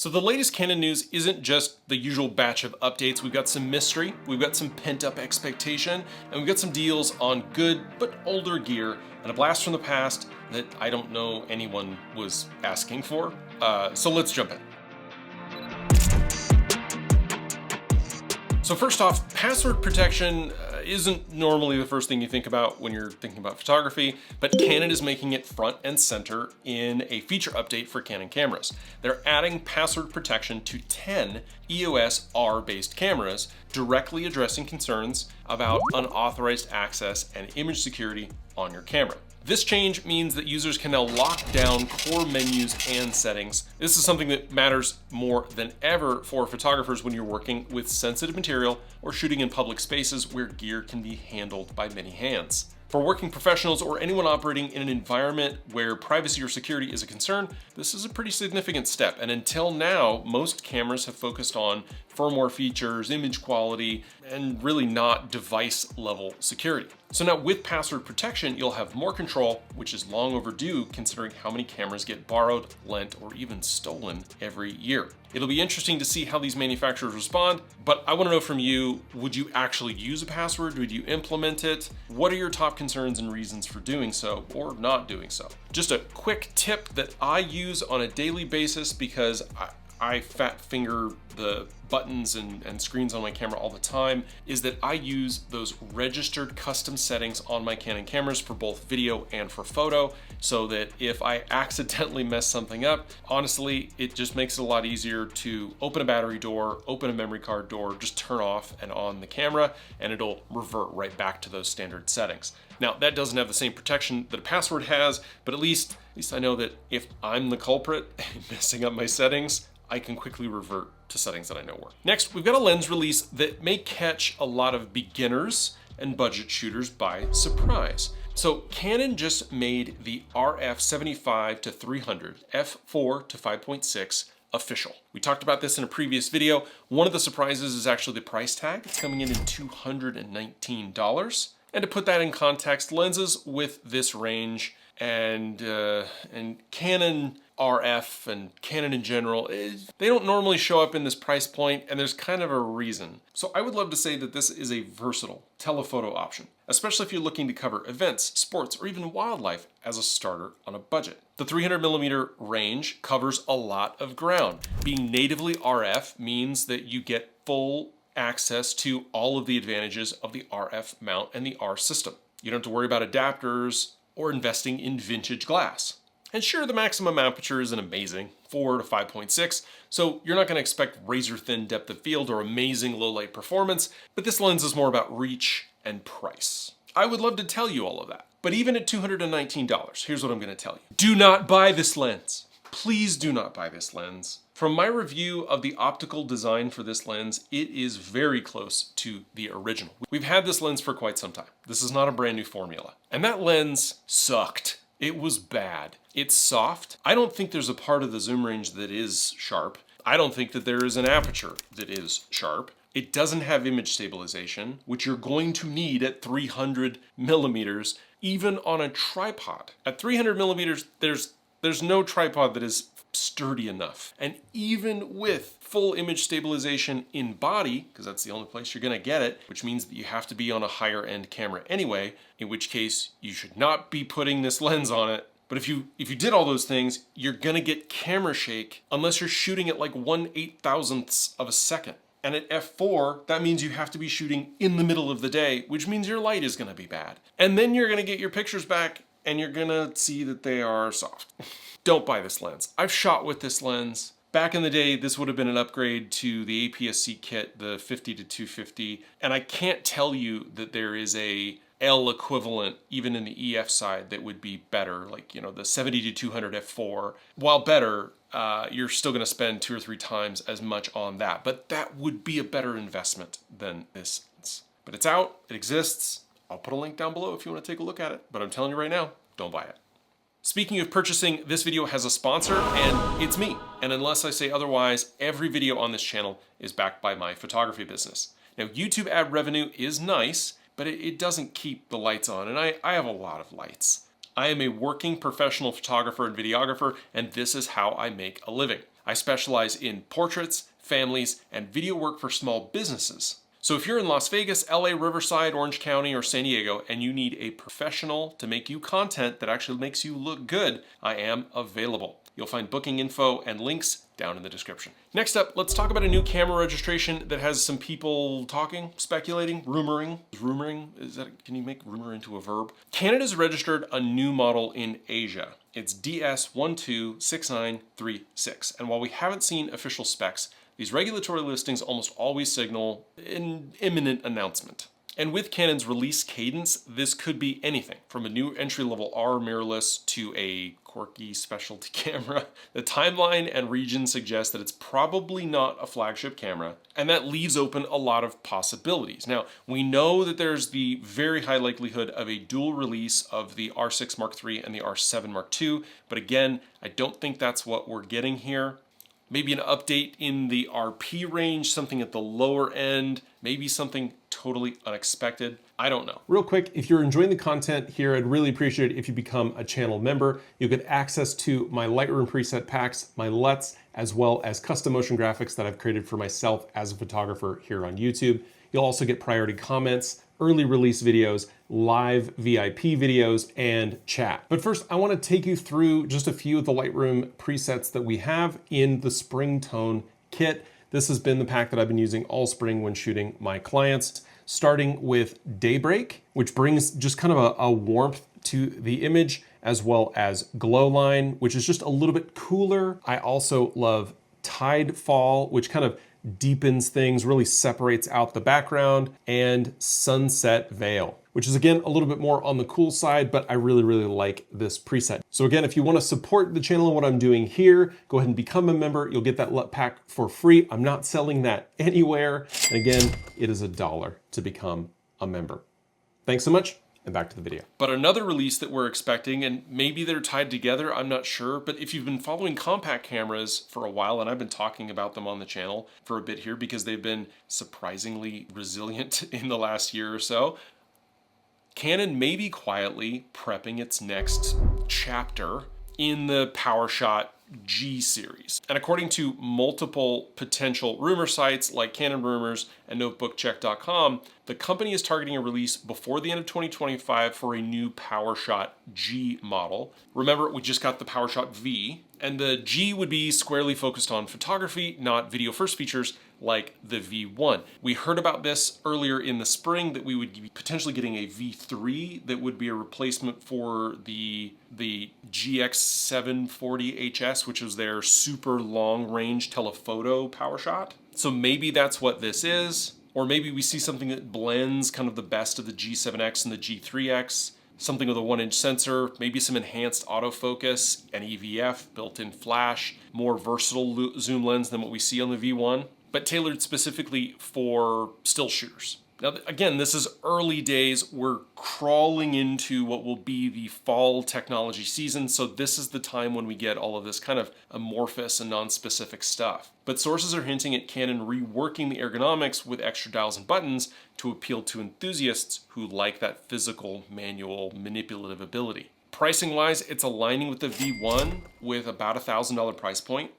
So the latest Canon news isn't just the usual batch of updates. We've got some mystery, we've got some pent-up expectation, and we've got some deals on good but older gear, and a blast from the past that I don't know anyone was asking for. So let's jump in. So first off, password protection isn't normally the first thing you think about when you're thinking about photography, but Canon is making it front and center in a feature update for Canon cameras. They're adding password protection to 10 EOS R-based cameras, directly addressing concerns about unauthorized access and image security on your camera. This change means that users can now lock down core menus and settings. This is something that matters more than ever for photographers when you're working with sensitive material or shooting in public spaces where gear can be handled by many hands. For working professionals or anyone operating in an environment where privacy or security is a concern, this is a pretty significant step. And until now, most cameras have focused on firmware features, image quality, and really not device level security. So now with password protection, you'll have more control, which is long overdue considering how many cameras get borrowed, lent, or even stolen every year. It'll be interesting to see how these manufacturers respond, but I want to know from you, would you actually use a password? Would you implement it? What are your top concerns and reasons for doing so or not doing so? Just a quick tip that I use on a daily basis because I fat finger the buttons and screens on my camera all the time is that I use those registered custom settings on my Canon cameras for both video and for photo, so that if I accidentally mess something up, honestly, it just makes it a lot easier to open a battery door, open a memory card door, just turn off and on the camera, and it'll revert right back to those standard settings. Now, that doesn't have the same protection that a password has, but at least I know that if I'm the culprit messing up my settings, I can quickly revert to settings that I know work. Next, we've got a lens release that may catch a lot of beginners and budget shooters by surprise. So Canon just made the RF 75-300 f4 to 5.6 official. We talked about this in a previous video. One of the surprises is actually the price tag. It's coming in $219. And to put that in context, lenses with this range and Canon RF and Canon in general, they don't normally show up in this price point, and there's kind of a reason. So I would love to say that this is a versatile telephoto option, especially if you're looking to cover events, sports, or even wildlife as a starter on a budget. The 300mm range covers a lot of ground. Being natively RF means that you get full access to all of the advantages of the RF mount and the R system. You don't have to worry about adapters or investing in vintage glass. And sure, the maximum aperture isn't amazing, 4 to 5.6, so you're not going to expect razor-thin depth of field or amazing low-light performance, but this lens is more about reach and price. I would love to tell you all of that, but even at $219, here's what I'm going to tell you. Do not buy this lens. Please do not buy this lens. From my review of the optical design for this lens, it is very close to the original. We've had this lens for quite some time. This is not a brand new formula. And that lens sucked. It was bad. It's soft. I don't think there's a part of the zoom range that is sharp. I don't think that there is an aperture that is sharp. It doesn't have image stabilization, which you're going to need at 300mm, even on a tripod. At 300mm, there's no tripod that is sturdy enough. And even with full image stabilization in body, because that's the only place you're gonna get it, which means that you have to be on a higher end camera anyway, in which case you should not be putting this lens on it. But if you did all those things, you're gonna get camera shake unless you're shooting at like 1/8000th of a second. And at f4, that means you have to be shooting in the middle of the day, which means your light is gonna be bad. And then you're gonna get your pictures back and you're gonna see that they are soft. Don't buy this lens. I've shot with this lens. Back in the day, this would have been an upgrade to the APS-C kit, the 50-250, and I can't tell you that there is a L equivalent, even in the EF side, that would be better, like, you know, the 70-200 f4. While better, you're still gonna spend 2 or 3 times as much on that, but that would be a better investment than this lens. But it's out, it exists. I'll put a link down below if you wanna take a look at it, but I'm telling you right now, don't buy it. Speaking of purchasing, this video has a sponsor, and it's me. And unless I say otherwise, every video on this channel is backed by my photography business. Now, YouTube ad revenue is nice, but it doesn't keep the lights on, and I have a lot of lights. I am a working professional photographer and videographer, and this is how I make a living. I specialize in portraits, families, and video work for small businesses. So if you're in Las Vegas, LA, Riverside, Orange County, or San Diego, and you need a professional to make you content that actually makes you look good, I am available. You'll find booking info and links down in the description. Next up, let's talk about a new camera registration that has some people talking, speculating, rumoring. Can you make rumor into a verb? Canon has registered a new model in Asia. It's DS126936. And while we haven't seen official specs, these regulatory listings almost always signal an imminent announcement. And with Canon's release cadence, this could be anything from a new entry-level R mirrorless to a quirky specialty camera. The timeline and region suggest that it's probably not a flagship camera, and that leaves open a lot of possibilities. Now, we know that there's the very high likelihood of a dual release of the R6 Mark III and the R7 Mark II, but again, I don't think that's what we're getting here. Maybe an update in the RP range, something at the lower end, maybe something totally unexpected. I don't know. Real quick, if you're enjoying the content here, I'd really appreciate it if you become a channel member. You'll get access to my Lightroom preset packs, my LUTs, as well as custom motion graphics that I've created for myself as a photographer here on YouTube. You'll also get priority comments, early release videos, live VIP videos, and chat. But first, I want to take you through just a few of the Lightroom presets that we have in the Spring Tone kit. This has been the pack that I've been using all spring when shooting my clients, starting with Daybreak, which brings just kind of a warmth to the image, as well as Glow Line, which is just a little bit cooler. I also love Tidefall, which kind of deepens things, really separates out the background, and Sunset Veil, which is again a little bit more on the cool side, but I really like this preset. So again, if you want to support the channel and what I'm doing here, go ahead and become a member. You'll get that LUT pack for free. I'm not selling that anywhere. And again, it is $1 to become a member. Thanks so much. And back to the video. But another release that we're expecting, and maybe they're tied together, I'm not sure, but if you've been following compact cameras for a while, and I've been talking about them on the channel for a bit here because they've been surprisingly resilient in the last year or so, Canon may be quietly prepping its next chapter in the PowerShot G series. And according to multiple potential rumor sites like Canon Rumors and notebookcheck.com, the company is targeting a release before the end of 2025 for a new PowerShot G model. Remember, we just got the PowerShot V, and the G would be squarely focused on photography, not video first features like the V1. We heard about this earlier in the spring, that we would be potentially getting a V3 that would be a replacement for the GX740HS, which was their super long range telephoto PowerShot. So maybe that's what this is, or maybe we see something that blends kind of the best of the G7X and the G3X, something with a 1-inch sensor, maybe some enhanced autofocus, an EVF, built-in flash, more versatile zoom lens than what we see on the V1, but tailored specifically for still shooters. Now, again, this is early days. We're crawling into what will be the fall technology season, so this is the time when we get all of this kind of amorphous and non-specific stuff. But sources are hinting at Canon reworking the ergonomics with extra dials and buttons to appeal to enthusiasts who like that physical, manual, manipulative ability. Pricing-wise, it's aligning with the V1 with about $1,000 price point.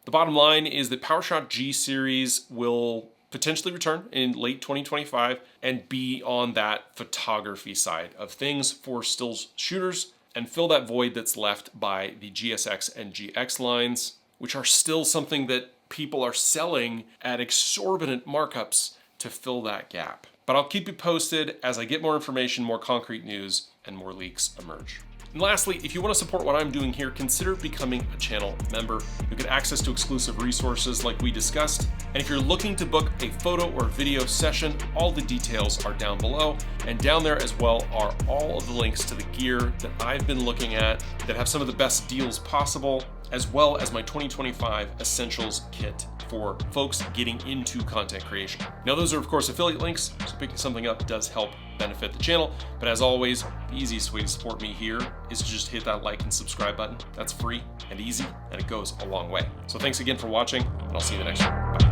The bottom line is that PowerShot G series will potentially return in late 2025 and be on that photography side of things for still shooters and fill that void that's left by the GSX and GX lines, which are still something that people are selling at exorbitant markups to fill that gap. But I'll keep you posted as I get more information, more concrete news, and more leaks emerge. And lastly, if you want to support what I'm doing here, consider becoming a channel member. You get access to exclusive resources like we discussed. And if you're looking to book a photo or video session, all the details are down below. And down there as well are all of the links to the gear that I've been looking at that have some of the best deals possible, as well as my 2025 Essentials Kit for folks getting into content creation. Now, those are of course affiliate links, so picking something up does help benefit the channel. But as always, the easiest way to support me here is to just hit that like and subscribe button. That's free and easy, and it goes a long way. So thanks again for watching, and I'll see you in the next one. Bye.